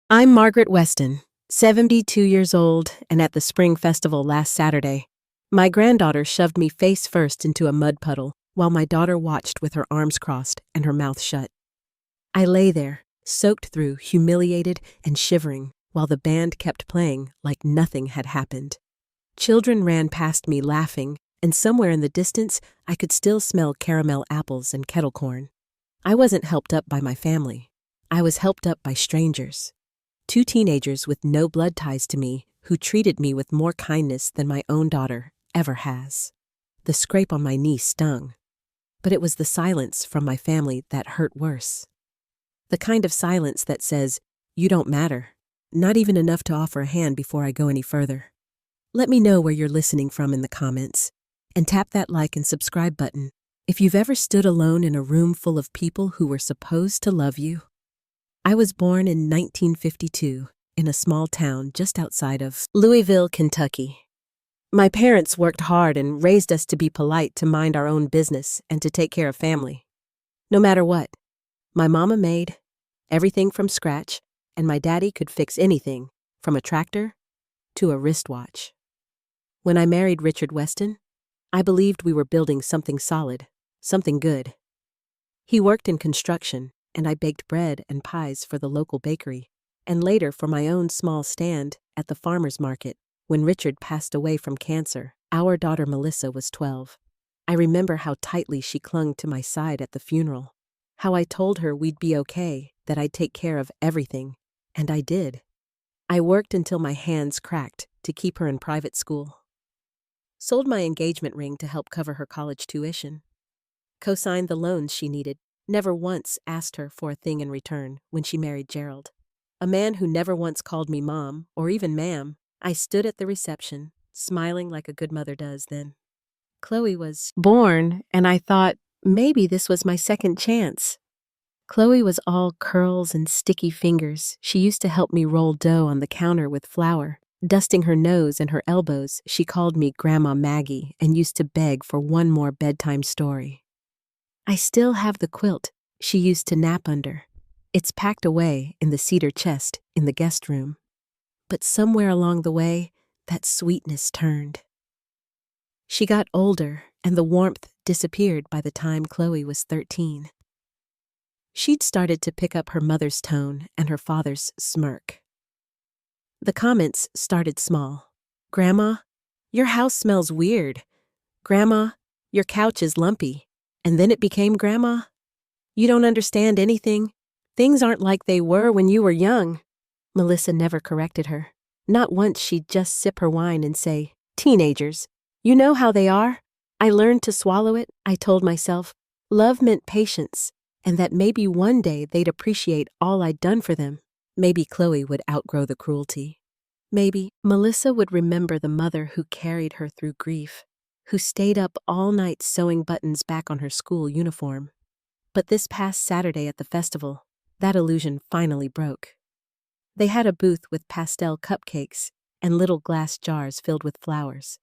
I'm Margaret Weston, 72 years old, and at the Spring Festival last Saturday, my granddaughter shoved me face first into a mud puddle while my daughter watched with her arms crossed and her mouth shut. I lay there, soaked through, humiliated and shivering, while the band kept playing like nothing had happened. Children ran past me laughing, and somewhere in the distance, I could still smell caramel apples and kettle corn. I wasn't helped up by my family. I was helped up by strangers. Two teenagers with no blood ties to me who treated me with more kindness than my own daughter ever has. The scrape on my knee stung, but it was the silence from my family that hurt worse. The kind of silence that says, "You don't matter," not even enough to offer a hand before I go any further. Let me know where you're listening from in the comments, and tap that like and subscribe button if you've ever stood alone in a room full of people who were supposed to love you. I was born in 1952 in a small town just outside of Louisville, Kentucky. My parents worked hard and raised us to be polite, to mind our own business, and to take care of family. No matter what, my mama made everything from scratch, and my daddy could fix anything, from a tractor to a wristwatch. When I married Richard Weston, I believed we were building something solid, something good. He worked in construction, and I baked bread and pies for the local bakery, and later for my own small stand at the farmer's market. When Richard passed away from cancer, our daughter Melissa was 12. I remember how tightly she clung to my side at the funeral, how I told her we'd be okay, that I'd take care of everything, and I did. I worked until my hands cracked to keep her in private school. Sold my engagement ring to help cover her college tuition. Co-signed the loans she needed. Never once asked her for a thing in return when she married Gerald, a man who never once called me mom or even ma'am. I stood at the reception, smiling like a good mother does then. Chloe was born, and I thought maybe this was my second chance. Chloe was all curls and sticky fingers. She used to help me roll dough on the counter with flour. Dusting her nose and her elbows, she called me Grandma Maggie and used to beg for one more bedtime story. I still have the quilt she used to nap under. It's packed away in the cedar chest in the guest room. But somewhere along the way, that sweetness turned. She got older, and the warmth disappeared by the time Chloe was 13. She'd started to pick up her mother's tone and her father's smirk. The comments started small. "Grandma, your house smells weird. Grandma, your couch is lumpy." And then it became, "Grandma, you don't understand anything. Things aren't like they were when you were young." Melissa never corrected her. Not once. She'd just sip her wine and say, "Teenagers, you know how they are." I learned to swallow it. I told myself love meant patience, and that maybe one day they'd appreciate all I'd done for them. Maybe Chloe would outgrow the cruelty. Maybe Melissa would remember the mother who carried her through grief, who stayed up all night sewing buttons back on her school uniform. But this past Saturday at the festival, that illusion finally broke. They had a booth with pastel cupcakes and little glass jars filled with flowers.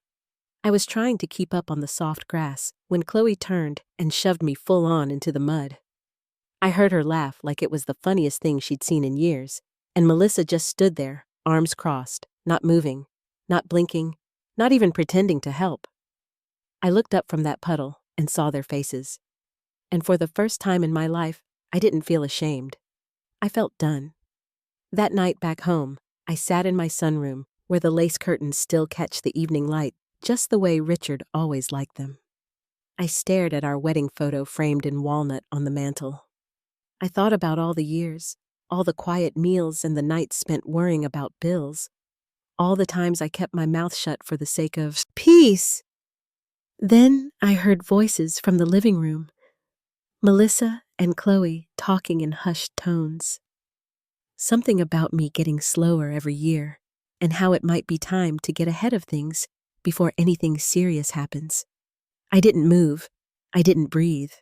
I was trying to keep up on the soft grass when Chloe turned and shoved me full on into the mud. I heard her laugh like it was the funniest thing she'd seen in years, and Melissa just stood there, arms crossed, not moving, not blinking, not even pretending to help. I looked up from that puddle and saw their faces. And for the first time in my life, I didn't feel ashamed. I felt done. That night back home, I sat in my sunroom where the lace curtains still catch the evening light just the way Richard always liked them. I stared at our wedding photo framed in walnut on the mantel. I thought about all the years, all the quiet meals and the nights spent worrying about bills, all the times I kept my mouth shut for the sake of peace. Then I heard voices from the living room, Melissa and Chloe talking in hushed tones. Something about me getting slower every year, and how it might be time to get ahead of things before anything serious happens. I didn't move. I didn't breathe.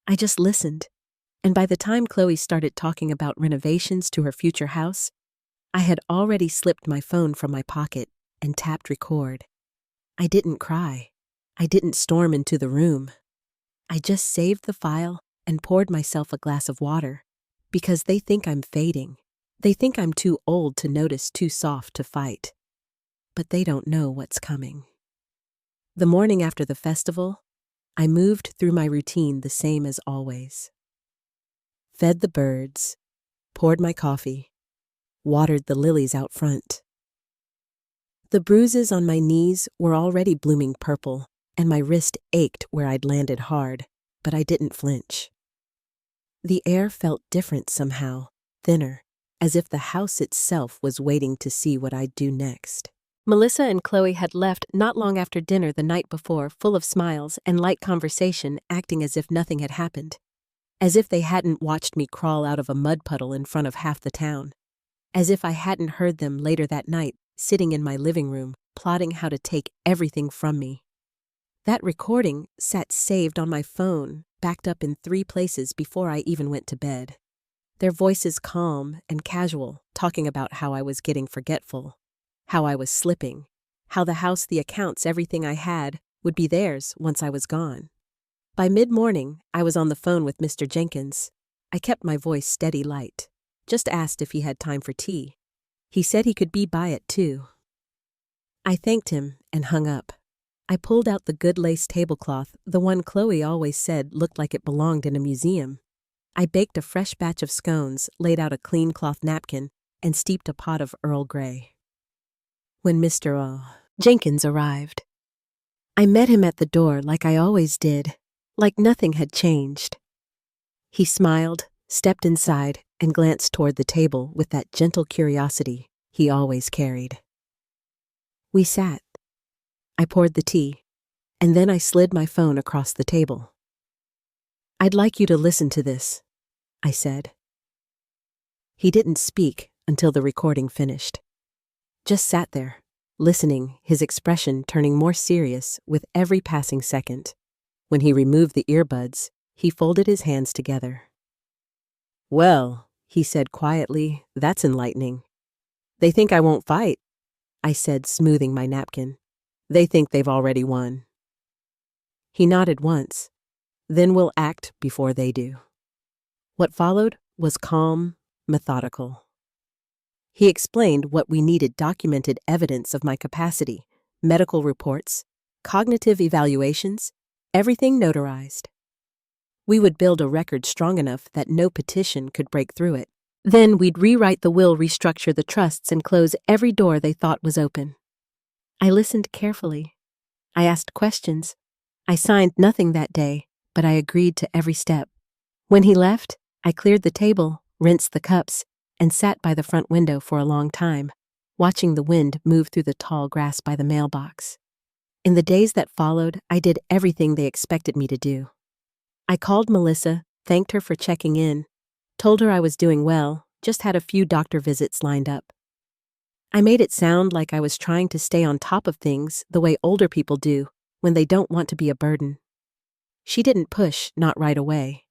I just listened. And by the time Chloe started talking about renovations to her future house, I had already slipped my phone from my pocket and tapped record. I didn't cry. I didn't storm into the room. I just saved the file and poured myself a glass of water, because they think I'm fading. They think I'm too old to notice, too soft to fight. But they don't know what's coming. The morning after the festival, I moved through my routine the same as always. Fed the birds, poured my coffee, watered the lilies out front. The bruises on my knees were already blooming purple, and my wrist ached where I'd landed hard, but I didn't flinch. The air felt different somehow, thinner, as if the house itself was waiting to see what I'd do next. Melissa and Chloe had left not long after dinner the night before, full of smiles and light conversation, acting as if nothing had happened. As if they hadn't watched me crawl out of a mud puddle in front of half the town. As if I hadn't heard them later that night, sitting in my living room, plotting how to take everything from me. That recording sat saved on my phone, backed up in 3 places before I even went to bed. Their voices calm and casual, talking about how I was getting forgetful, how I was slipping, how the house, the accounts, everything I had would be theirs once I was gone. By mid-morning, I was on the phone with Mr. Jenkins. I kept my voice steady light, just asked if he had time for tea. He said he could be by at 2. I thanked him and hung up. I pulled out the good lace tablecloth, the one Chloe always said looked like it belonged in a museum. I baked a fresh batch of scones, laid out a clean cloth napkin, and steeped a pot of Earl Grey. When Mr. Jenkins arrived, I met him at the door like I always did, like nothing had changed. He smiled, stepped inside, and glanced toward the table with that gentle curiosity he always carried. We sat. I poured the tea, and then I slid my phone across the table. "I'd like you to listen to this," I said. He didn't speak until the recording finished. Just sat there, listening, his expression turning more serious with every passing second. When he removed the earbuds, he folded his hands together. "Well," he said quietly, "that's enlightening. They think I won't fight," I said, smoothing my napkin. "They think they've already won." He nodded once. "Then we'll act before they do." What followed was calm, methodical. He explained what we needed: documented evidence of my capacity, medical reports, cognitive evaluations, everything notarized. We would build a record strong enough that no petition could break through it. Then we'd rewrite the will, restructure the trusts, and close every door they thought was open. I listened carefully. I asked questions. I signed nothing that day, but I agreed to every step. When he left, I cleared the table, rinsed the cups, and sat by the front window for a long time, watching the wind move through the tall grass by the mailbox. In the days that followed, I did everything they expected me to do. I called Melissa, thanked her for checking in, told her I was doing well, just had a few doctor visits lined up. I made it sound like I was trying to stay on top of things the way older people do when they don't want to be a burden. She didn't push, not right away.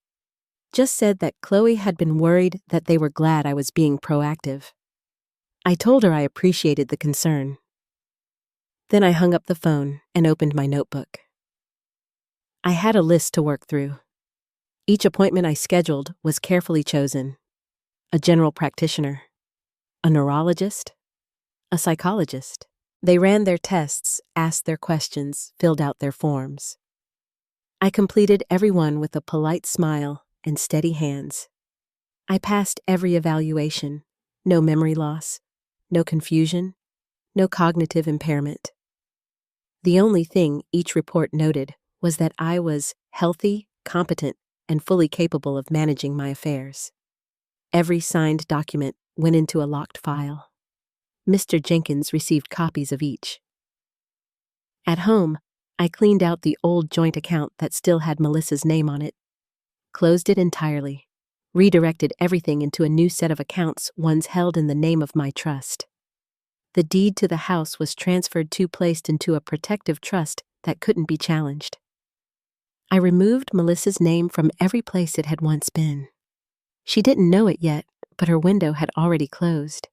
Just said that Chloe had been worried, that they were glad I was being proactive. I told her I appreciated the concern. Then I hung up the phone and opened my notebook. I had a list to work through. Each appointment I scheduled was carefully chosen. A general practitioner, a neurologist, a psychologist. They ran their tests, asked their questions, filled out their forms. I completed every one with a polite smile and steady hands. I passed every evaluation. No memory loss, no confusion, no cognitive impairment. The only thing each report noted was that I was healthy, competent, and fully capable of managing my affairs. Every signed document went into a locked file. Mr. Jenkins received copies of each. At home, I cleaned out the old joint account that still had Melissa's name on it, closed it entirely, redirected everything into a new set of accounts, ones held in the name of my trust. The deed to the house was transferred to, placed into a protective trust that couldn't be challenged. I removed Melissa's name from every place it had once been. She didn't know it yet, but her window had already closed.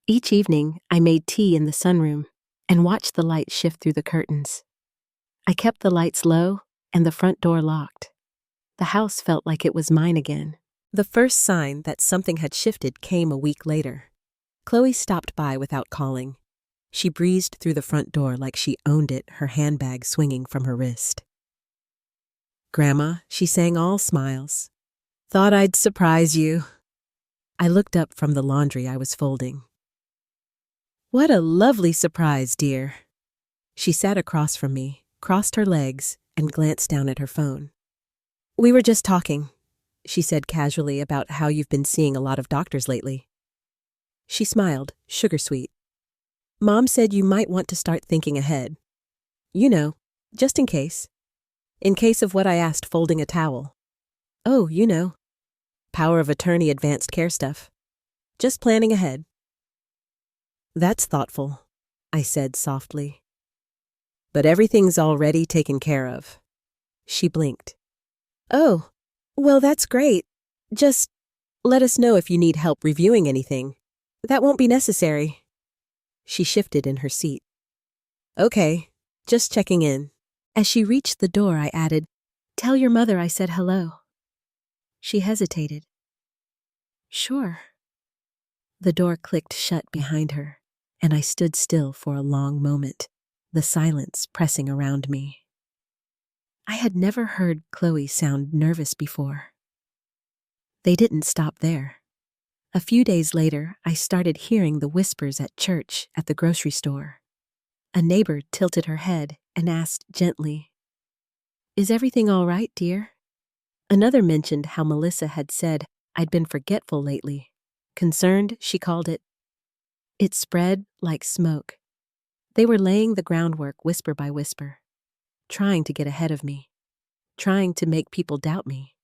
Each evening, I made tea in the sunroom and watched the light shift through the curtains. I kept the lights low and the front door locked. The house felt like it was mine again. The first sign that something had shifted came a week later. Chloe stopped by without calling. She breezed through the front door like she owned it, her handbag swinging from her wrist. "Grandma," she sang, all smiles. "Thought I'd surprise you." I looked up from the laundry I was folding. "What a lovely surprise, dear." She sat across from me, crossed her legs, and glanced down at her phone. "We were just talking," she said casually, "about how you've been seeing a lot of doctors lately." She smiled, sugar sweet. "Mom said you might want to start thinking ahead. You know, just in case. In case of what I asked, folding a towel. Oh, you know. Power of attorney, advanced care stuff. Just planning ahead." "That's thoughtful," I said softly. "But everything's already taken care of." She blinked. "Oh, well, that's great. Just let us know if you need help reviewing anything. That won't be necessary." She shifted in her seat. "Okay, just checking in." As she reached the door, I added, "Tell your mother I said hello." She hesitated. "Sure." The door clicked shut behind her, and I stood still for a long moment, the silence pressing around me. I had never heard Chloe sound nervous before. They didn't stop there. A few days later, I started hearing the whispers at church, at the grocery store. A neighbor tilted her head and asked gently, "Is everything all right, dear?" Another mentioned how Melissa had said I'd been forgetful lately. Concerned, she called it. It spread like smoke. They were laying the groundwork whisper by whisper, trying to get ahead of me, trying to make people doubt me.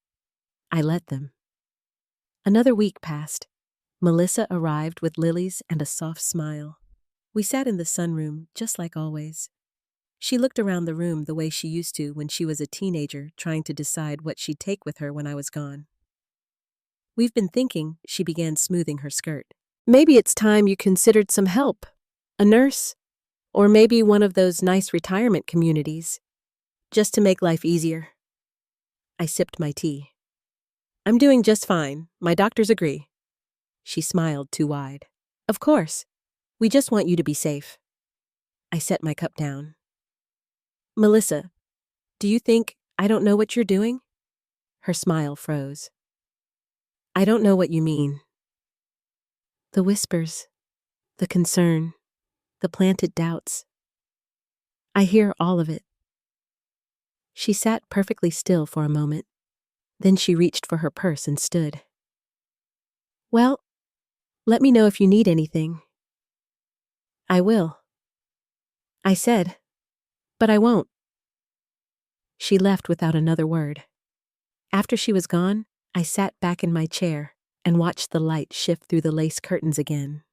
I let them. Another week passed. Melissa arrived with lilies and a soft smile. We sat in the sunroom, just like always. She looked around the room the way she used to when she was a teenager, trying to decide what she'd take with her when I was gone. "We've been thinking," she began, smoothing her skirt. "Maybe it's time you considered some help. A nurse, or maybe one of those nice retirement communities, just to make life easier." I sipped my tea. "I'm doing just fine. My doctors agree." She smiled too wide. "Of course. We just want you to be safe." I set my cup down. "Melissa, do you think I don't know what you're doing?" Her smile froze. "I don't know what you mean." The whispers, the concern, the planted doubts. I hear all of it. She sat perfectly still for a moment. Then she reached for her purse and stood. "Well, let me know if you need anything." "I will." I said, "But I won't." She left without another word. After she was gone, I sat back in my chair and watched the light shift through the lace curtains again.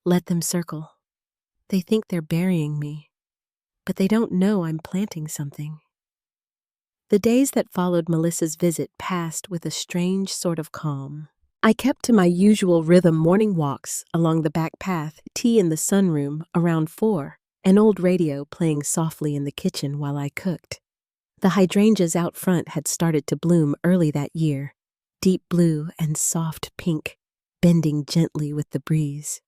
Let them circle. They think they're burying me, but they don't know I'm planting something. The days that followed Melissa's visit passed with a strange sort of calm. I kept to my usual rhythm: morning walks along the back path, tea in the sunroom around 4, an old radio playing softly in the kitchen while I cooked. The hydrangeas out front had started to bloom early that year, deep blue and soft pink, bending gently with the breeze.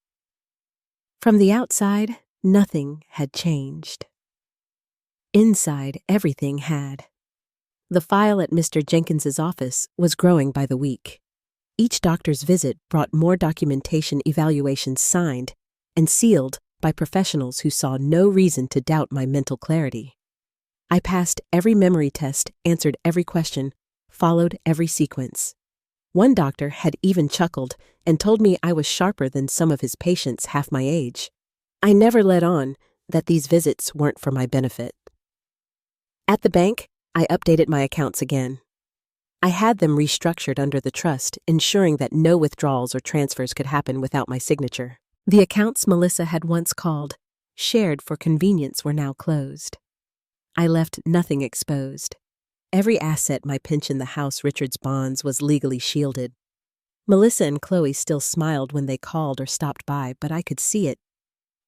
From the outside, nothing had changed. Inside, everything had. The file at Mr. Jenkins's office was growing by the week. Each doctor's visit brought more documentation, evaluations signed and sealed by professionals who saw no reason to doubt my mental clarity. I passed every memory test, answered every question, followed every sequence. One doctor had even chuckled and told me I was sharper than some of his patients half my age. I never let on that these visits weren't for my benefit. At the bank, I updated my accounts again. I had them restructured under the trust, ensuring that no withdrawals or transfers could happen without my signature. The accounts Melissa had once called shared for convenience were now closed. I left nothing exposed. Every asset, my pension, the house, Richard's bonds, was legally shielded. Melissa and Chloe still smiled when they called or stopped by, but I could see it.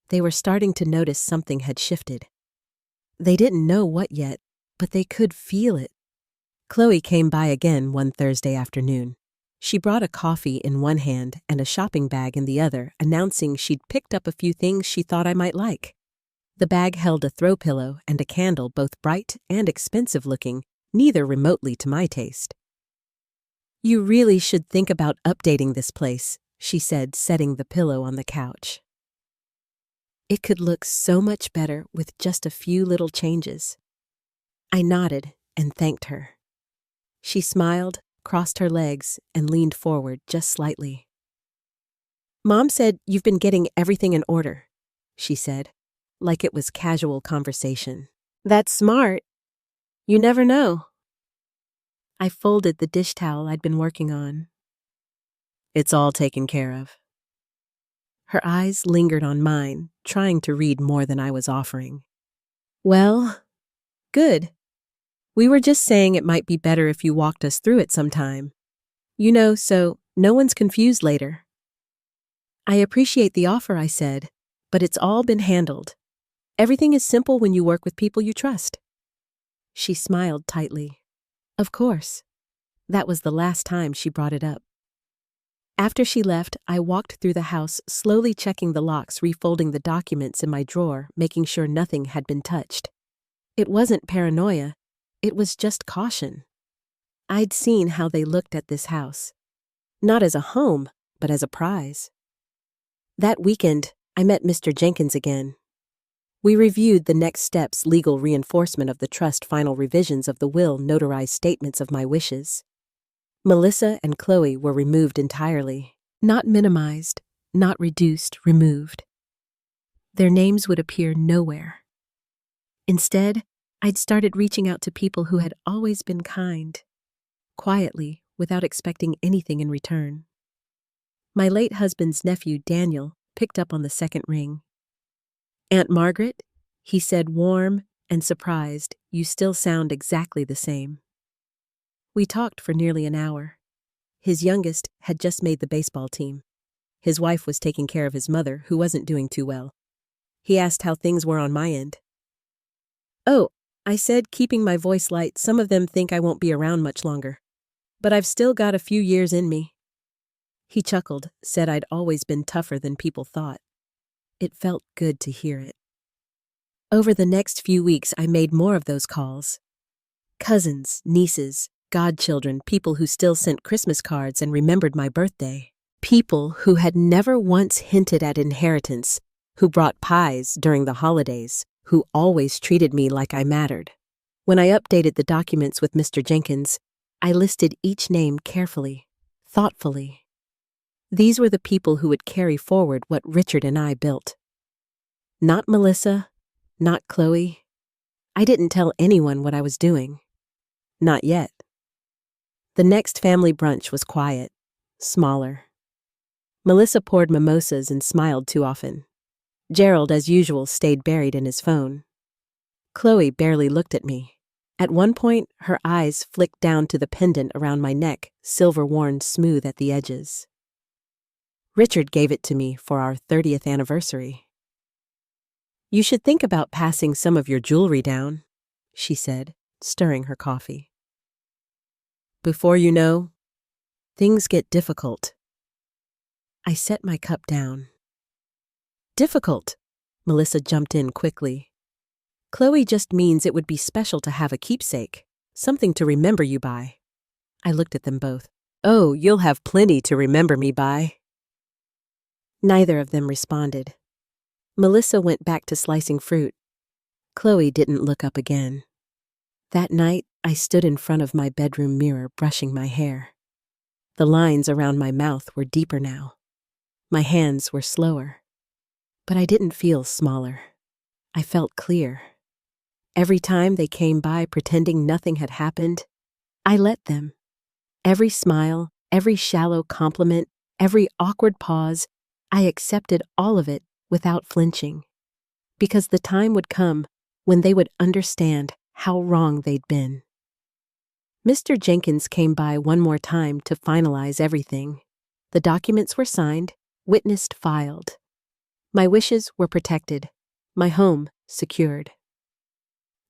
They were starting to notice something had shifted. They didn't know what yet, but they could feel it. Chloe came by again one Thursday afternoon. She brought a coffee in one hand and a shopping bag in the other, announcing she'd picked up a few things she thought I might like. The bag held a throw pillow and a candle, both bright and expensive-looking, neither remotely to my taste. "You really should think about updating this place," she said, setting the pillow on the couch. "It could look so much better with just a few little changes." I nodded and thanked her. She smiled, crossed her legs, and leaned forward just slightly. "Mom said you've been getting everything in order," she said, like it was casual conversation. "That's smart. You never know." I folded the dish towel I'd been working on. "It's all taken care of." Her eyes lingered on mine, trying to read more than I was offering. "Well, good. We were just saying it might be better if you walked us through it sometime. So no one's confused later." "I appreciate the offer," I said, "but it's all been handled. Everything is simple when you work with people you trust." She smiled tightly. Of course. That was the last time she brought it up. After she left, I walked through the house, slowly checking the locks, refolding the documents in my drawer, making sure nothing had been touched. It wasn't paranoia. It was just caution. I'd seen how they looked at this house. Not as a home, but as a prize. That weekend, I met Mr. Jenkins again. We reviewed the next steps: legal reinforcement of the trust, final revisions of the will, notarized statements of my wishes. Melissa and Chloe were removed entirely. Not minimized, not reduced, removed. Their names would appear nowhere. Instead, I'd started reaching out to people who had always been kind, quietly, without expecting anything in return. My late husband's nephew, Daniel, picked up on the second ring. "Aunt Margaret," he said, warm and surprised, "you still sound exactly the same." We talked for nearly an hour. His youngest had just made the baseball team. His wife was taking care of his mother, who wasn't doing too well. He asked how things were on my end. "Oh," I said, keeping my voice light, "some of them think I won't be around much longer. But I've still got a few years in me." He chuckled, said I'd always been tougher than people thought. It felt good to hear it. Over the next few weeks, I made more of those calls. Cousins, nieces, godchildren, people who still sent Christmas cards and remembered my birthday. People who had never once hinted at inheritance, who brought pies during the holidays, who always treated me like I mattered. When I updated the documents with Mr. Jenkins, I listed each name carefully, thoughtfully. These were the people who would carry forward what Richard and I built. Not Melissa, not Chloe. I didn't tell anyone what I was doing. Not yet. The next family brunch was quiet, smaller. Melissa poured mimosas and smiled too often. Gerald, as usual, stayed buried in his phone. Chloe barely looked at me. At one point, her eyes flicked down to the pendant around my neck, silver-worn smooth at the edges. Richard gave it to me for our 30th anniversary. "You should think about passing some of your jewelry down," she said, stirring her coffee. "Before you know, things get difficult." I set my cup down. "Difficult," Melissa jumped in quickly. "Chloe just means it would be special to have a keepsake, something to remember you by." I looked at them both. "Oh, you'll have plenty to remember me by." Neither of them responded. Melissa went back to slicing fruit. Chloe didn't look up again. That night, I stood in front of my bedroom mirror, brushing my hair. The lines around my mouth were deeper now. My hands were slower. But I didn't feel smaller. I felt clear. Every time they came by pretending nothing had happened, I let them. Every smile, every shallow compliment, every awkward pause, I accepted all of it without flinching. Because the time would come when they would understand how wrong they'd been. Mr. Jenkins came by one more time to finalize everything. The documents were signed, witnessed, filed. My wishes were protected, my home secured.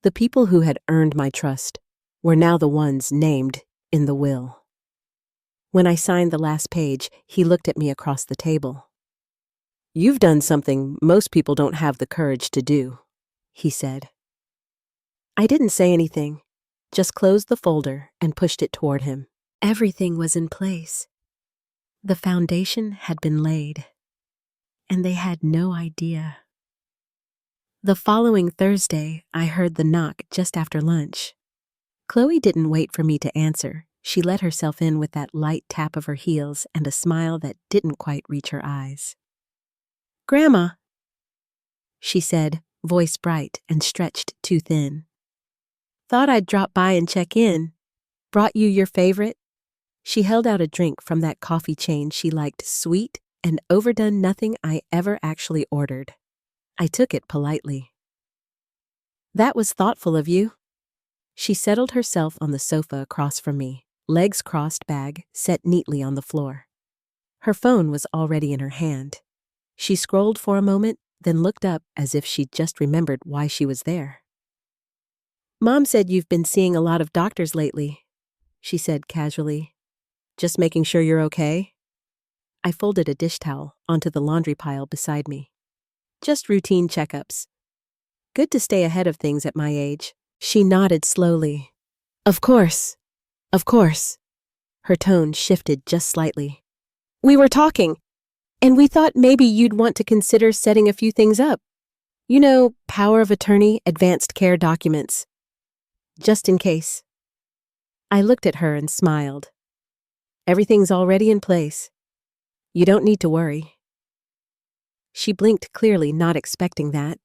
The people who had earned my trust were now the ones named in the will. When I signed the last page, he looked at me across the table. "You've done something most people don't have the courage to do," he said. I didn't say anything, just closed the folder and pushed it toward him. Everything was in place. The foundation had been laid, and they had no idea. The following Thursday, I heard the knock just after lunch. Chloe didn't wait for me to answer. She let herself in with that light tap of her heels and a smile that didn't quite reach her eyes. "Grandma," she said, voice bright and stretched too thin. "Thought I'd drop by and check in. Brought you your favorite?" She held out a drink from that coffee chain she liked, sweet and overdone, nothing I ever actually ordered. I took it politely. "That was thoughtful of you." She settled herself on the sofa across from me, legs crossed, bag set neatly on the floor. Her phone was already in her hand. She scrolled for a moment, then looked up as if she'd just remembered why she was there. "Mom said you've been seeing a lot of doctors lately," she said casually. "Just making sure you're okay?" I folded a dish towel onto the laundry pile beside me. "Just routine checkups. Good to stay ahead of things at my age." She nodded slowly. Of course. Of course." Her tone shifted just slightly. "We were talking, and we thought maybe you'd want to consider setting a few things up. You know, power of attorney, advanced care documents. Just in case." I looked at her and smiled. "Everything's already in place. You don't need to worry." She blinked clearly, not expecting that.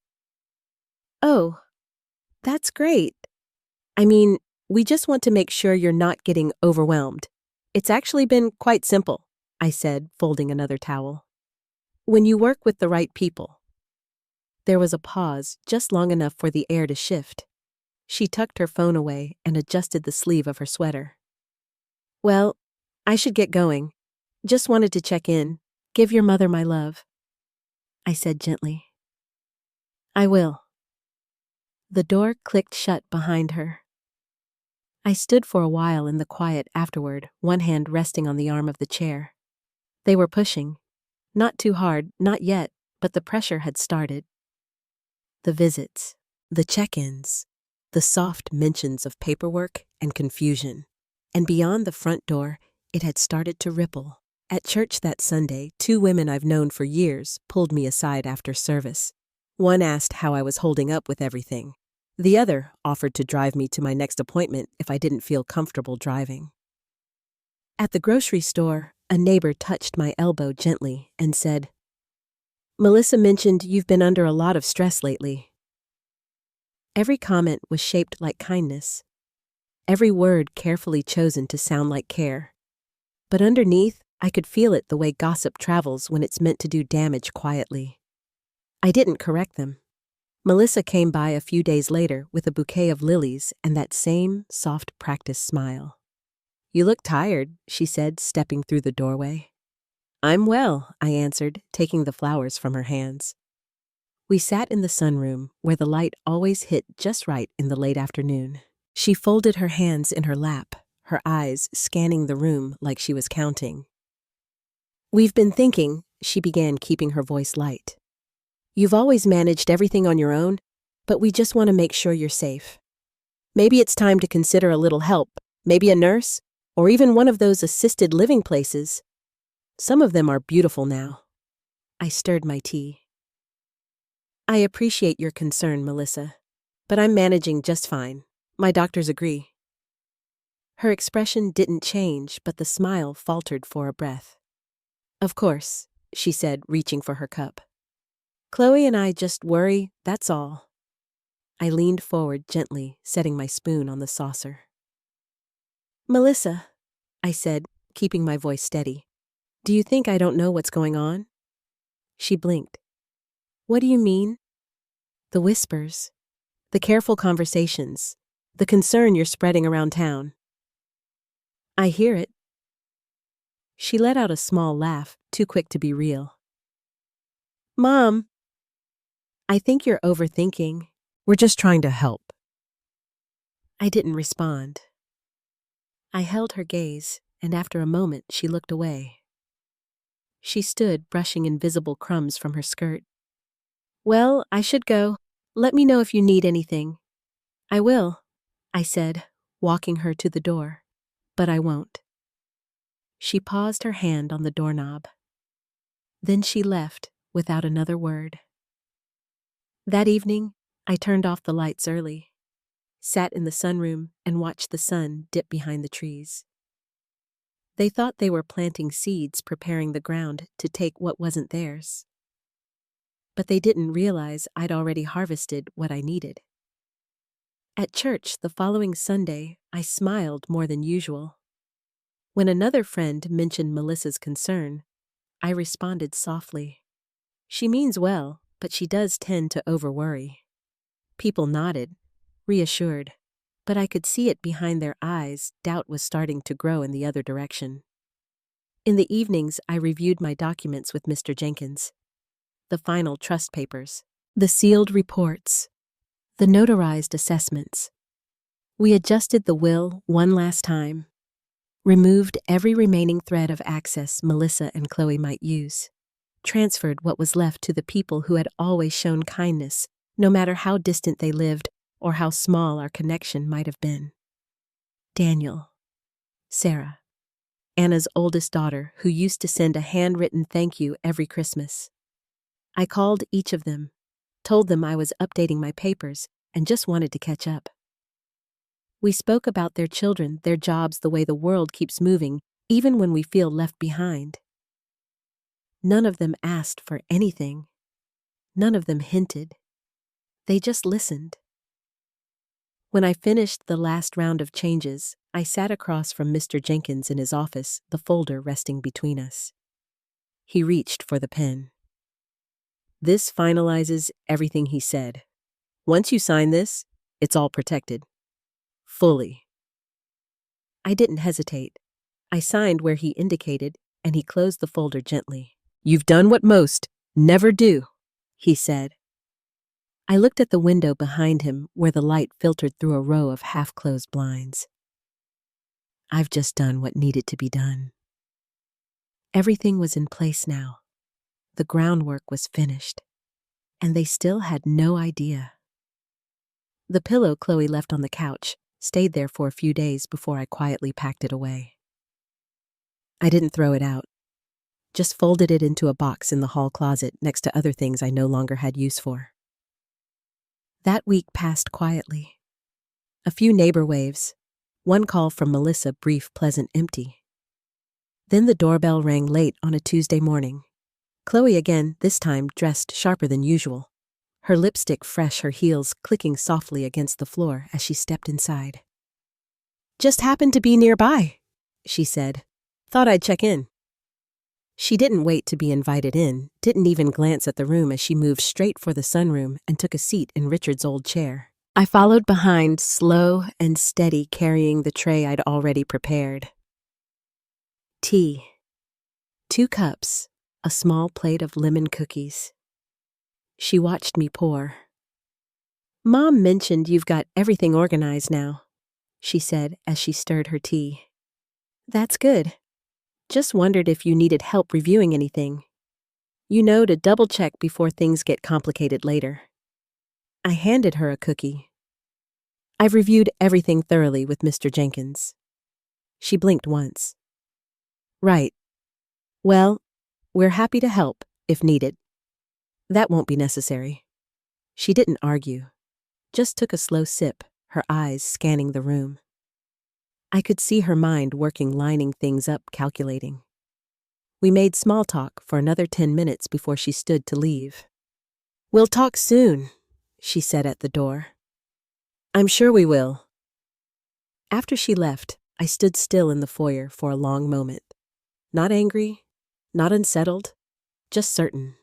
"Oh, that's great. I mean, we just want to make sure you're not getting overwhelmed. It's actually been quite simple," I said, folding another towel. "When you work with the right people." There was a pause, just long enough for the air to shift. She tucked her phone away and adjusted the sleeve of her sweater. "Well, I should get going. Just wanted to check in. Give your mother my love," I said gently. "I will." The door clicked shut behind her. I stood for a while in the quiet afterward, one hand resting on the arm of the chair. They were pushing. Not too hard, not yet, but the pressure had started. The visits, the check-ins, the soft mentions of paperwork and confusion. And beyond the front door, it had started to ripple. At church that Sunday, 2 women I've known for years pulled me aside after service. One asked how I was holding up with everything. The other offered to drive me to my next appointment if I didn't feel comfortable driving. At the grocery store, a neighbor touched my elbow gently and said, "Melissa mentioned you've been under a lot of stress lately." Every comment was shaped like kindness, every word carefully chosen to sound like care. But underneath, I could feel it the way gossip travels when it's meant to do damage quietly. I didn't correct them. Melissa came by a few days later with a bouquet of lilies and that same soft practice smile. "You look tired," she said, stepping through the doorway. "I'm well," I answered, taking the flowers from her hands. We sat in the sunroom, where the light always hit just right in the late afternoon. She folded her hands in her lap, her eyes scanning the room like she was counting. "We've been thinking," she began, keeping her voice light. "You've always managed everything on your own, but we just want to make sure you're safe. Maybe it's time to consider a little help, maybe a nurse, or even one of those assisted living places. Some of them are beautiful now." I stirred my tea. "I appreciate your concern, Melissa, but I'm managing just fine. My doctors agree." Her expression didn't change, but the smile faltered for a breath. "Of course," she said, reaching for her cup. "Chloe and I just worry, that's all." I leaned forward gently, setting my spoon on the saucer. "Melissa," I said, keeping my voice steady, "do you think I don't know what's going on?" She blinked. "What do you mean?" "The whispers, the careful conversations, the concern you're spreading around town." "I hear it." She let out a small laugh, too quick to be real. "Mom, I think you're overthinking. We're just trying to help." I didn't respond. I held her gaze, and after a moment she looked away. She stood, brushing invisible crumbs from her skirt. "Well, I should go. Let me know if you need anything." "I will," I said, walking her to the door. "But I won't." She paused, her hand on the doorknob. Then she left, without another word. That evening, I turned off the lights early, sat in the sunroom, and watched the sun dip behind the trees. They thought they were planting seeds, preparing the ground to take what wasn't theirs. But they didn't realize I'd already harvested what I needed. At church the following Sunday, I smiled more than usual. When another friend mentioned Melissa's concern, I responded softly. "She means well, but she does tend to overworry." People nodded, reassured, but I could see it behind their eyes. Doubt was starting to grow in the other direction. In the evenings, I reviewed my documents with Mr. Jenkins. The final trust papers, the sealed reports, the notarized assessments. We adjusted the will one last time, removed every remaining thread of access Melissa and Chloe might use, transferred what was left to the people who had always shown kindness, no matter how distant they lived or how small our connection might have been. Daniel, Sarah, Anna's oldest daughter, who used to send a handwritten thank you every Christmas. I called each of them, told them I was updating my papers, and just wanted to catch up. We spoke about their children, their jobs, the way the world keeps moving, even when we feel left behind. None of them asked for anything. None of them hinted. They just listened. When I finished the last round of changes, I sat across from Mr. Jenkins in his office, the folder resting between us. He reached for the pen. "This finalizes everything," he said. "Once you sign this, it's all protected. Fully." I didn't hesitate. I signed where he indicated, and he closed the folder gently. "You've done what most never do," he said. I looked at the window behind him where the light filtered through a row of half-closed blinds. I've just done what needed to be done. Everything was in place now. The groundwork was finished, and they still had no idea. The pillow Chloe left on the couch stayed there for a few days before I quietly packed it away. I didn't throw it out, just folded it into a box in the hall closet next to other things I no longer had use for. That week passed quietly. A few neighbor waves, one call from Melissa, brief, pleasant, empty. Then the doorbell rang late on a Tuesday morning. Chloe again, this time dressed sharper than usual, her lipstick fresh, her heels clicking softly against the floor as she stepped inside. "Just happened to be nearby," she said. "Thought I'd check in." She didn't wait to be invited in, didn't even glance at the room as she moved straight for the sunroom and took a seat in Richard's old chair. I followed behind, slow and steady, carrying the tray I'd already prepared. Tea. 2 cups, a small plate of lemon cookies. She watched me pour. "Mom mentioned you've got everything organized now," she said as she stirred her tea. "That's good. Just wondered if you needed help reviewing anything. You know, to double-check before things get complicated later." I handed her a cookie. "I've reviewed everything thoroughly with Mr. Jenkins." She blinked once. "Right. Well, we're happy to help, if needed." "That won't be necessary." She didn't argue, just took a slow sip, her eyes scanning the room. I could see her mind working, lining things up, calculating. We made small talk for another 10 minutes before she stood to leave. "We'll talk soon," she said at the door. "I'm sure we will." After she left, I stood still in the foyer for a long moment. Not angry, not unsettled, just certain.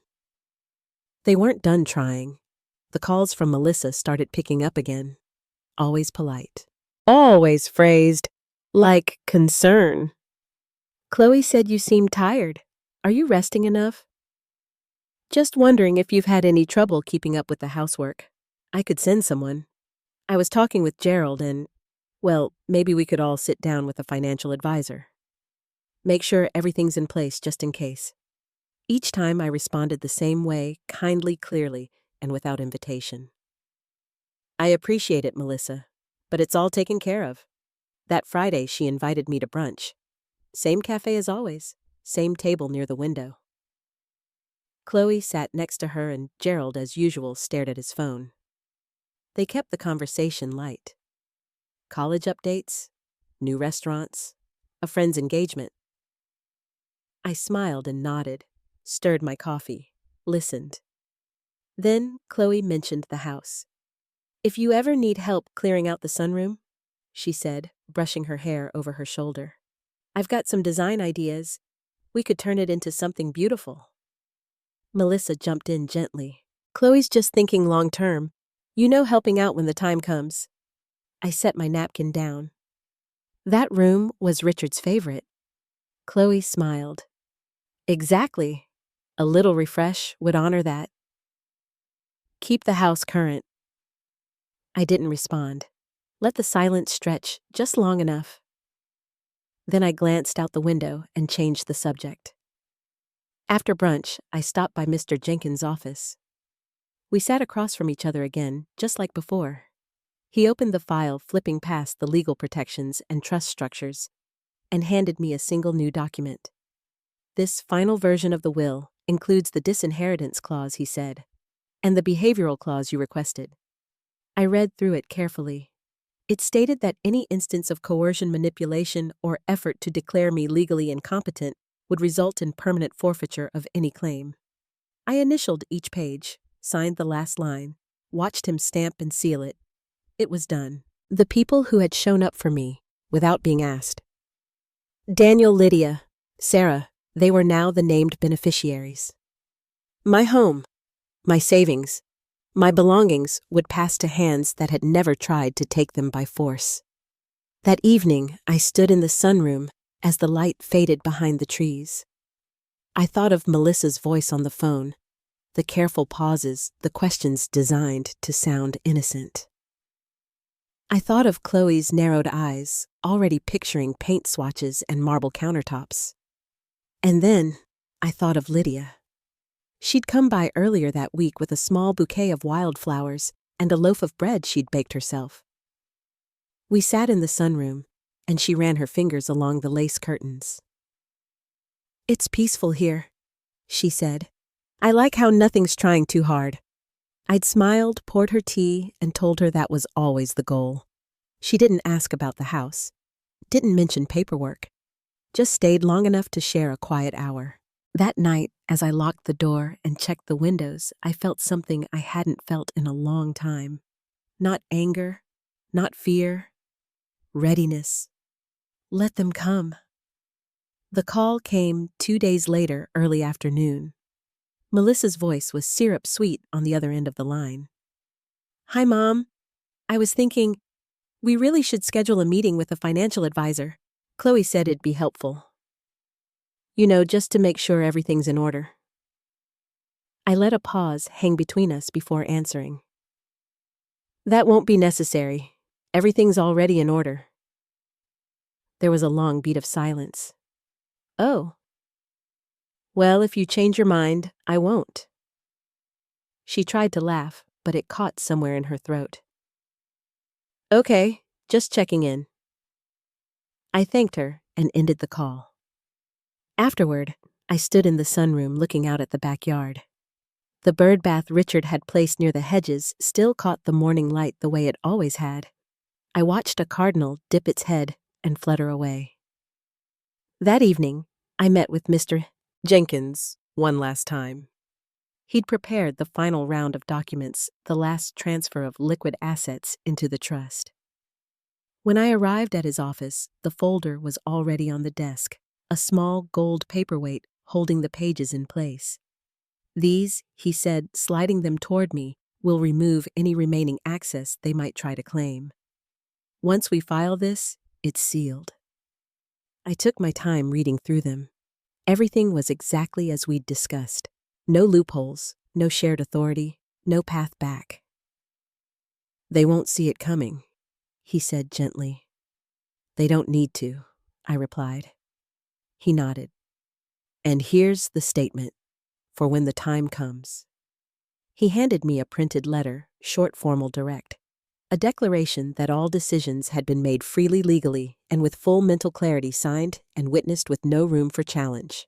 They weren't done trying. The calls from Melissa started picking up again. Always polite. Always phrased like concern. "Chloe said you seemed tired. Are you resting enough?" "Just wondering if you've had any trouble keeping up with the housework. I could send someone. I was talking with Gerald and, well, maybe we could all sit down with a financial advisor." Make sure everything's in place just in case. Each time I responded the same way, kindly, clearly, and without invitation. I appreciate it, Melissa, but it's all taken care of. That Friday, she invited me to brunch. Same cafe as always, same table near the window. Chloe sat next to her and Gerald, as usual, stared at his phone. They kept the conversation light. College updates, new restaurants, a friend's engagement. I smiled and nodded, stirred my coffee, listened. Then Chloe mentioned the house. If you ever need help clearing out the sunroom, she said, brushing her hair over her shoulder. I've got some design ideas. We could turn it into something beautiful. Melissa jumped in gently. Chloe's just thinking long term. You know, helping out when the time comes. I set my napkin down. That room was Richard's favorite. Chloe smiled. Exactly. A little refresh would honor that. Keep the house current. I didn't respond. Let the silence stretch just long enough. Then I glanced out the window and changed the subject. After brunch, I stopped by Mr. Jenkins' office. We sat across from each other again, just like before. He opened the file, flipping past the legal protections and trust structures, and handed me a single new document. This final version of the will includes the disinheritance clause, he said, and the behavioral clause you requested. I read through it carefully. It stated that any instance of coercion, manipulation, or effort to declare me legally incompetent would result in permanent forfeiture of any claim. I initialed each page, signed the last line, watched him stamp and seal it. It was done. The people who had shown up for me, without being asked. Daniel, Lydia, Sarah, they were now the named beneficiaries. My home, my savings, my belongings would pass to hands that had never tried to take them by force. That evening, I stood in the sunroom as the light faded behind the trees. I thought of Melissa's voice on the phone, the careful pauses, the questions designed to sound innocent. I thought of Chloe's narrowed eyes, already picturing paint swatches and marble countertops. And then I thought of Lydia. She'd come by earlier that week with a small bouquet of wildflowers and a loaf of bread she'd baked herself. We sat in the sunroom, and she ran her fingers along the lace curtains. It's peaceful here, she said. I like how nothing's trying too hard. I'd smiled, poured her tea, and told her that was always the goal. She didn't ask about the house, didn't mention paperwork, just stayed long enough to share a quiet hour. That night, as I locked the door and checked the windows, I felt something I hadn't felt in a long time. Not anger, not fear, readiness. Let them come. The call came 2 days later, early afternoon. Melissa's voice was syrup sweet on the other end of the line. Hi, Mom. I was thinking, we really should schedule a meeting with a financial advisor. Chloe said it'd be helpful. You know, just to make sure everything's in order. I let a pause hang between us before answering. That won't be necessary. Everything's already in order. There was a long beat of silence. Oh. Well, if you change your mind, I won't. She tried to laugh, but it caught somewhere in her throat. Okay, just checking in. I thanked her and ended the call. Afterward, I stood in the sunroom looking out at the backyard. The bird bath Richard had placed near the hedges still caught the morning light the way it always had. I watched a cardinal dip its head and flutter away. That evening, I met with Mr. Jenkins one last time. He'd prepared the final round of documents, the last transfer of liquid assets into the trust. When I arrived at his office, the folder was already on the desk, a small gold paperweight holding the pages in place. These, he said, sliding them toward me, will remove any remaining access they might try to claim. Once we file this, it's sealed. I took my time reading through them. Everything was exactly as we'd discussed. No loopholes, no shared authority, no path back. They won't see it coming, he said gently. They don't need to, I replied. He nodded. And here's the statement, for when the time comes. He handed me a printed letter, short, formal, direct. A declaration that all decisions had been made freely, legally, and with full mental clarity, signed and witnessed with no room for challenge.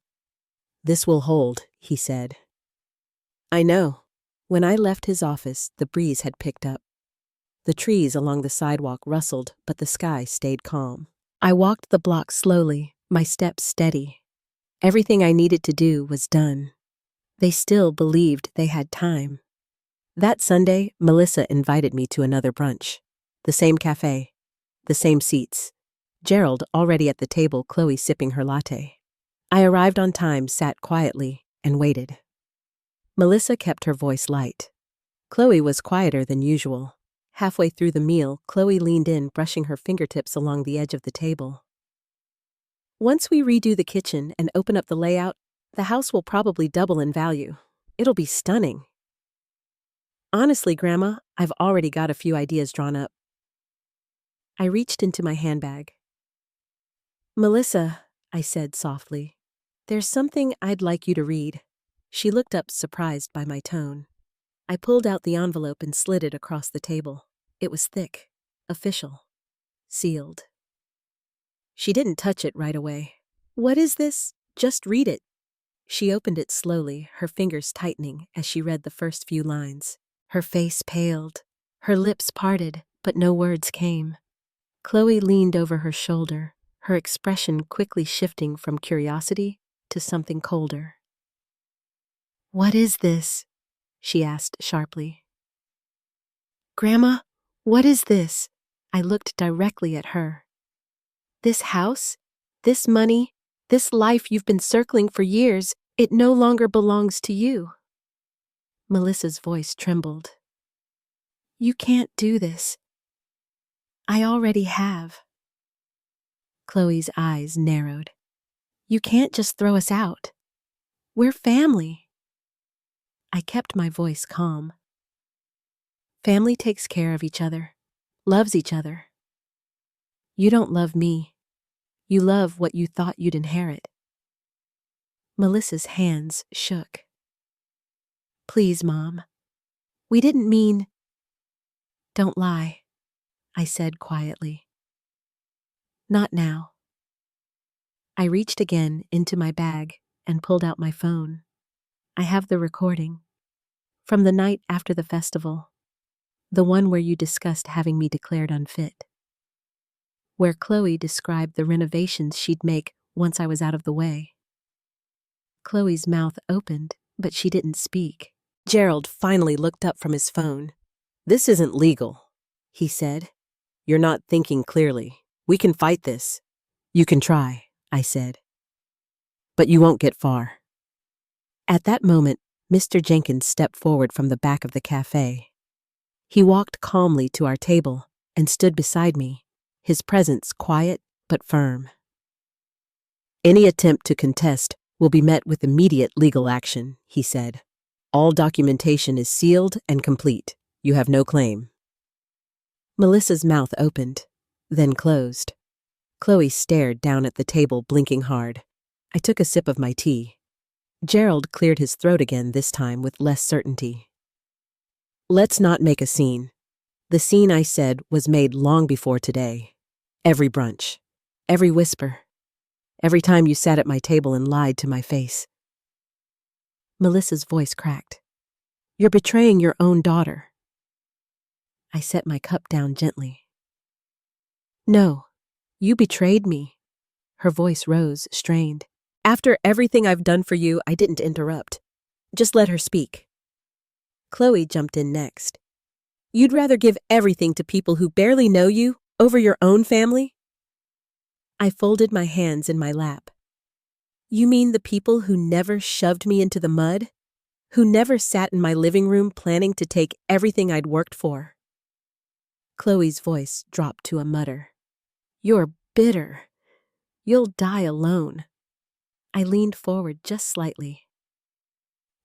This will hold, he said. I know. When I left his office, the breeze had picked up. The trees along the sidewalk rustled, but the sky stayed calm. I walked the block slowly, my steps steady. Everything I needed to do was done. They still believed they had time. That Sunday, Melissa invited me to another brunch. The same cafe, the same seats. Gerald already at the table, Chloe sipping her latte. I arrived on time, sat quietly, and waited. Melissa kept her voice light. Chloe was quieter than usual. Halfway through the meal, Chloe leaned in, brushing her fingertips along the edge of the table. Once we redo the kitchen and open up the layout, the house will probably double in value. It'll be stunning. Honestly, Grandma, I've already got a few ideas drawn up. I reached into my handbag. Melissa, I said softly, there's something I'd like you to read. She looked up, surprised by my tone. I pulled out the envelope and slid it across the table. It was thick, official, sealed. She didn't touch it right away. What is this? Just read it. She opened it slowly, her fingers tightening as she read the first few lines. Her face paled, her lips parted, but no words came. Chloe leaned over her shoulder, her expression quickly shifting from curiosity to something colder. What is this? She asked sharply. Grandma, what is this? I looked directly at her. This house, this money, this life you've been circling for years, it no longer belongs to you. Melissa's voice trembled. You can't do this. I already have. Chloe's eyes narrowed. You can't just throw us out. We're family. I kept my voice calm. Family takes care of each other, loves each other. You don't love me. You love what you thought you'd inherit. Melissa's hands shook. Please, Mom. We didn't mean... Don't lie, I said quietly. Not now. I reached again into my bag and pulled out my phone. I have the recording. From the night after the festival. The one where you discussed having me declared unfit. Where Chloe described the renovations she'd make once I was out of the way. Chloe's mouth opened, but she didn't speak. Gerald finally looked up from his phone. This isn't legal, he said. You're not thinking clearly. We can fight this. You can try, I said. But you won't get far. At that moment, Mr. Jenkins stepped forward from the back of the cafe. He walked calmly to our table and stood beside me, his presence quiet but firm. Any attempt to contest will be met with immediate legal action, he said. All documentation is sealed and complete. You have no claim. Melissa's mouth opened, then closed. Chloe stared down at the table, blinking hard. I took a sip of my tea. Gerald cleared his throat again, this time with less certainty. Let's not make a scene. The scene, I said, was made long before today. Every brunch. Every whisper. Every time you sat at my table and lied to my face. Melissa's voice cracked. You're betraying your own daughter. I set my cup down gently. No, you betrayed me. Her voice rose, strained. After everything I've done for you, I didn't interrupt. Just let her speak. Chloe jumped in next. You'd rather give everything to people who barely know you over your own family? I folded my hands in my lap. You mean the people who never shoved me into the mud? Who never sat in my living room planning to take everything I'd worked for? Chloe's voice dropped to a mutter. You're bitter. You'll die alone. I leaned forward just slightly.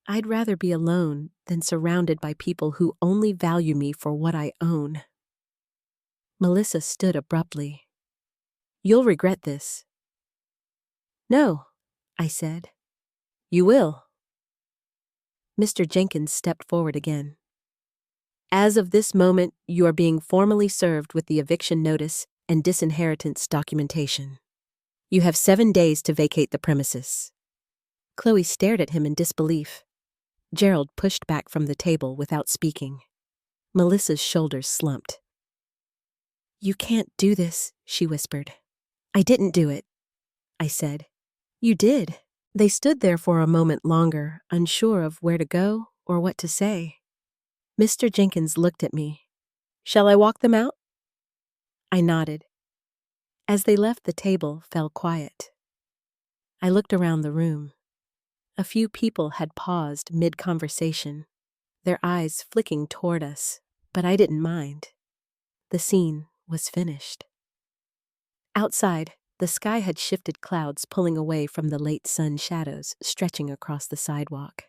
I'd rather be alone than surrounded by people who only value me for what I own. Melissa stood abruptly. You'll regret this. No, I said. You will. Mr. Jenkins stepped forward again. As of this moment, you are being formally served with the eviction notice and disinheritance documentation. You have 7 days to vacate the premises. Chloe stared at him in disbelief. Gerald pushed back from the table without speaking. Melissa's shoulders slumped. You can't do this, she whispered. I didn't do it, I said. You did. They stood there for a moment longer, unsure of where to go or what to say. Mr. Jenkins looked at me. Shall I walk them out? I nodded. As they left, the table fell quiet. I looked around the room. A few people had paused mid-conversation, their eyes flicking toward us, but I didn't mind. The scene was finished. Outside, the sky had shifted, clouds pulling away from the late sun shadows stretching across the sidewalk.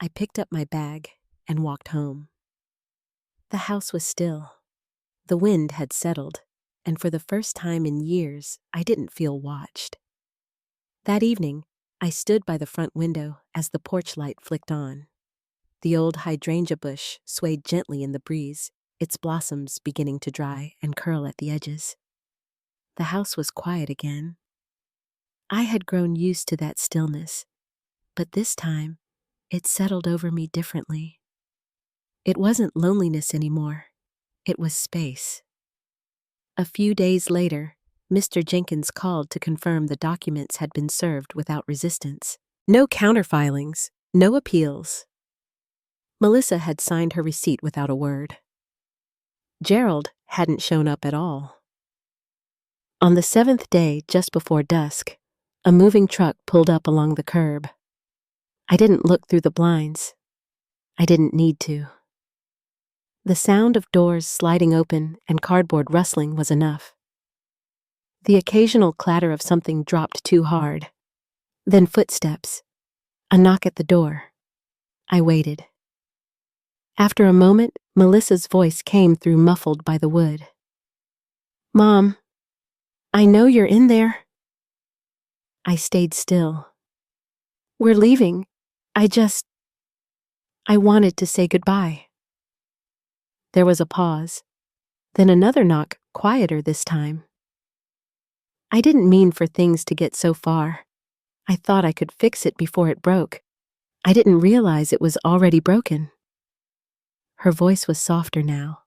I picked up my bag and walked home. The house was still. The wind had settled, and for the first time in years, I didn't feel watched. That evening, I stood by the front window as the porch light flicked on. The old hydrangea bush swayed gently in the breeze, its blossoms beginning to dry and curl at the edges. The house was quiet again. I had grown used to that stillness, but this time, it settled over me differently. It wasn't loneliness anymore. It was space. A few days later, Mr. Jenkins called to confirm the documents had been served without resistance. No counterfilings, no appeals. Melissa had signed her receipt without a word. Gerald hadn't shown up at all. On the 7th day, just before dusk, a moving truck pulled up along the curb. I didn't look through the blinds. I didn't need to. The sound of doors sliding open and cardboard rustling was enough. The occasional clatter of something dropped too hard. Then footsteps. A knock at the door. I waited. After a moment, Melissa's voice came through, muffled by the wood. Mom, I know you're in there. I stayed still. We're leaving. I wanted to say goodbye. There was a pause. Then another knock, quieter this time. I didn't mean for things to get so far. I thought I could fix it before it broke. I didn't realize it was already broken. Her voice was softer now,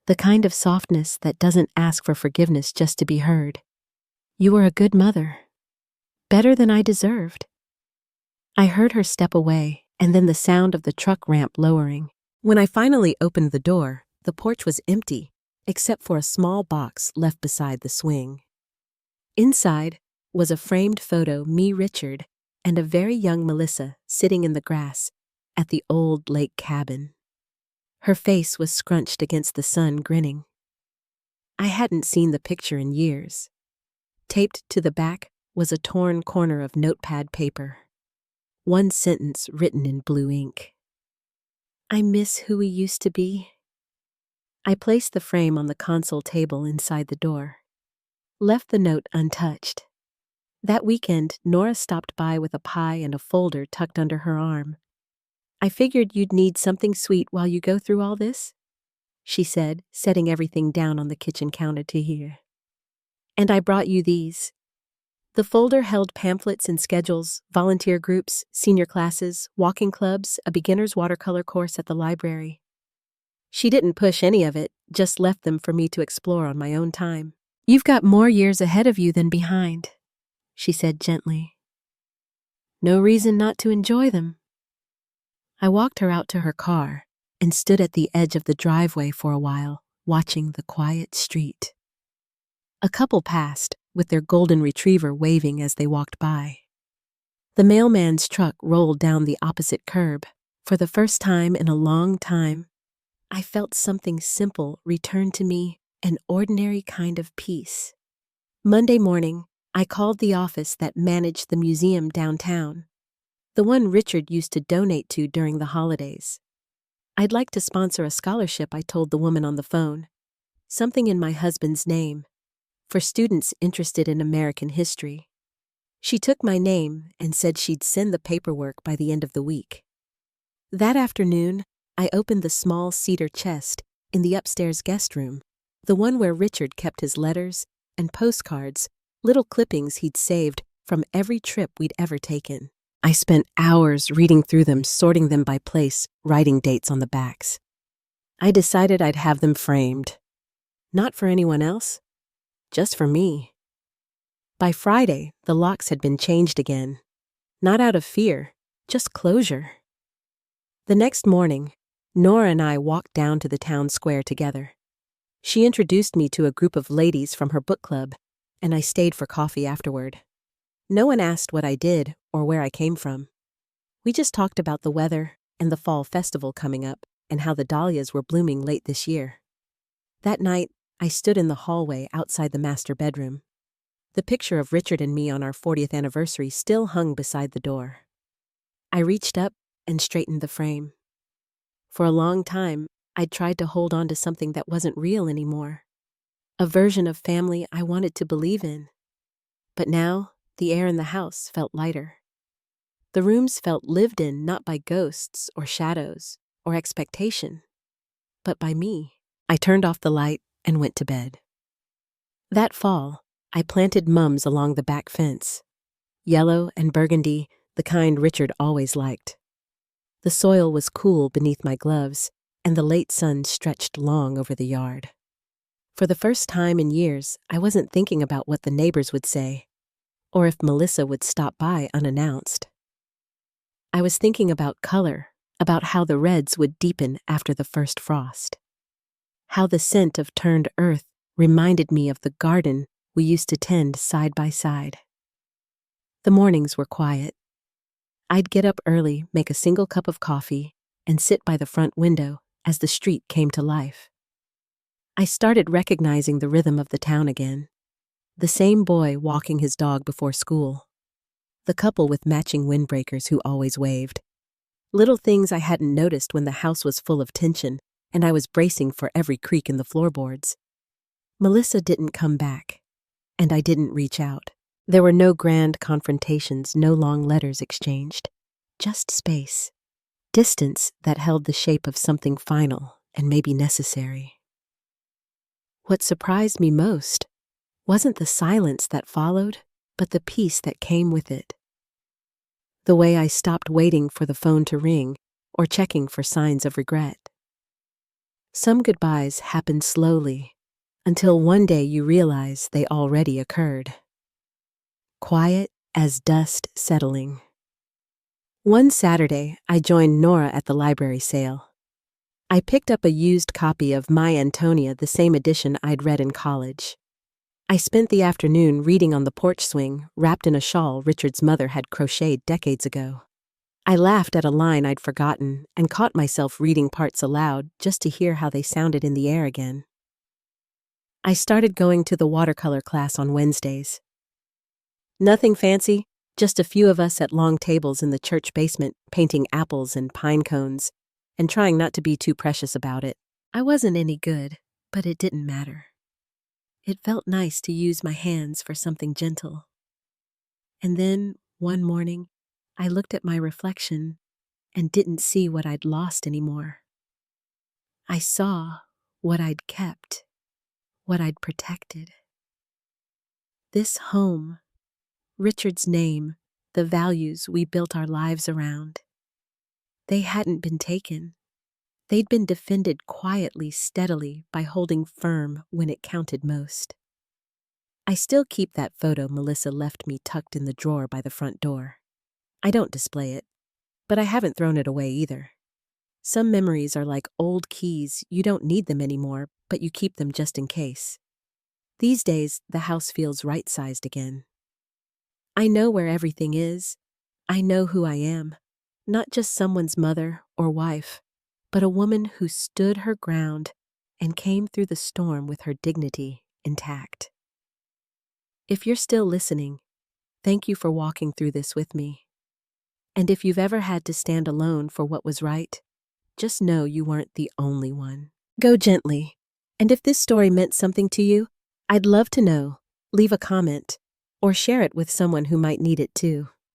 the kind of softness that doesn't ask for forgiveness just to be heard. You were a good mother, better than I deserved. I heard her step away, and then the sound of the truck ramp lowering. When I finally opened the door, the porch was empty, except for a small box left beside the swing. Inside was a framed photo, me, Richard, and a very young Melissa sitting in the grass at the old lake cabin. Her face was scrunched against the sun, grinning. I hadn't seen the picture in years. Taped to the back was a torn corner of notepad paper. One sentence written in blue ink. I miss who we used to be. I placed the frame on the console table inside the door. Left the note untouched. That weekend, Nora stopped by with a pie and a folder tucked under her arm. I figured you'd need something sweet while you go through all this, she said, setting everything down on the kitchen counter to hear. And I brought you these. The folder held pamphlets and schedules, volunteer groups, senior classes, walking clubs, a beginner's watercolor course at the library. She didn't push any of it, just left them for me to explore on my own time. You've got more years ahead of you than behind, she said gently. No reason not to enjoy them. I walked her out to her car and stood at the edge of the driveway for a while, watching the quiet street. A couple passed, with their golden retriever waving as they walked by. The mailman's truck rolled down the opposite curb. For the first time in a long time, I felt something simple return to me, an ordinary kind of peace. Monday morning, I called the office that managed the museum downtown, the one Richard used to donate to during the holidays. I'd like to sponsor a scholarship, I told the woman on the phone. Something in my husband's name, for students interested in American history. She took my name and said she'd send the paperwork by the end of the week. That afternoon, I opened the small cedar chest in the upstairs guest room, the one where Richard kept his letters and postcards, little clippings he'd saved from every trip we'd ever taken. I spent hours reading through them, sorting them by place, writing dates on the backs. I decided I'd have them framed. Not for anyone else, just for me. By Friday, the locks had been changed again. Not out of fear, just closure. The next morning, Nora and I walked down to the town square together. She introduced me to a group of ladies from her book club, and I stayed for coffee afterward. No one asked what I did or where I came from. We just talked about the weather and the fall festival coming up and how the dahlias were blooming late this year. That night, I stood in the hallway outside the master bedroom. The picture of Richard and me on our 40th anniversary still hung beside the door. I reached up and straightened the frame. For a long time, I'd tried to hold on to something that wasn't real anymore. A version of family I wanted to believe in. But now, the air in the house felt lighter. The rooms felt lived in not by ghosts or shadows or expectation, but by me. I turned off the light and went to bed. That fall, I planted mums along the back fence. Yellow and burgundy, the kind Richard always liked. The soil was cool beneath my gloves, and the late sun stretched long over the yard. For the first time in years, I wasn't thinking about what the neighbors would say, or if Melissa would stop by unannounced. I was thinking about color, about how the reds would deepen after the first frost. How the scent of turned earth reminded me of the garden we used to tend side by side. The mornings were quiet. I'd get up early, make a single cup of coffee, and sit by the front window as the street came to life. I started recognizing the rhythm of the town again. The same boy walking his dog before school. The couple with matching windbreakers who always waved. Little things I hadn't noticed when the house was full of tension, and I was bracing for every creak in the floorboards. Melissa didn't come back, and I didn't reach out. There were no grand confrontations, no long letters exchanged. Just space. Distance that held the shape of something final and maybe necessary. What surprised me most wasn't the silence that followed, but the peace that came with it. The way I stopped waiting for the phone to ring or checking for signs of regret. Some goodbyes happened slowly, until one day you realize they already occurred. Quiet as dust settling. One Saturday, I joined Nora at the library sale. I picked up a used copy of My Antonia, the same edition I'd read in college. I spent the afternoon reading on the porch swing, wrapped in a shawl Richard's mother had crocheted decades ago. I laughed at a line I'd forgotten and caught myself reading parts aloud just to hear how they sounded in the air again. I started going to the watercolor class on Wednesdays. Nothing fancy, just a few of us at long tables in the church basement painting apples and pine cones and trying not to be too precious about it. I wasn't any good, but it didn't matter. It felt nice to use my hands for something gentle. And then, one morning, I looked at my reflection and didn't see what I'd lost anymore. I saw what I'd kept, what I'd protected. This home, Richard's name, the values we built our lives around. They hadn't been taken. They'd been defended quietly, steadily, by holding firm when it counted most. I still keep that photo Melissa left me tucked in the drawer by the front door. I don't display it, but I haven't thrown it away either. Some memories are like old keys. You don't need them anymore, but you keep them just in case. These days, the house feels right-sized again. I know where everything is. I know who I am. Not just someone's mother or wife, but a woman who stood her ground and came through the storm with her dignity intact. If you're still listening, thank you for walking through this with me. And if you've ever had to stand alone for what was right, just know you weren't the only one. Go gently. And if this story meant something to you, I'd love to know. Leave a comment. or share it with someone who might need it too.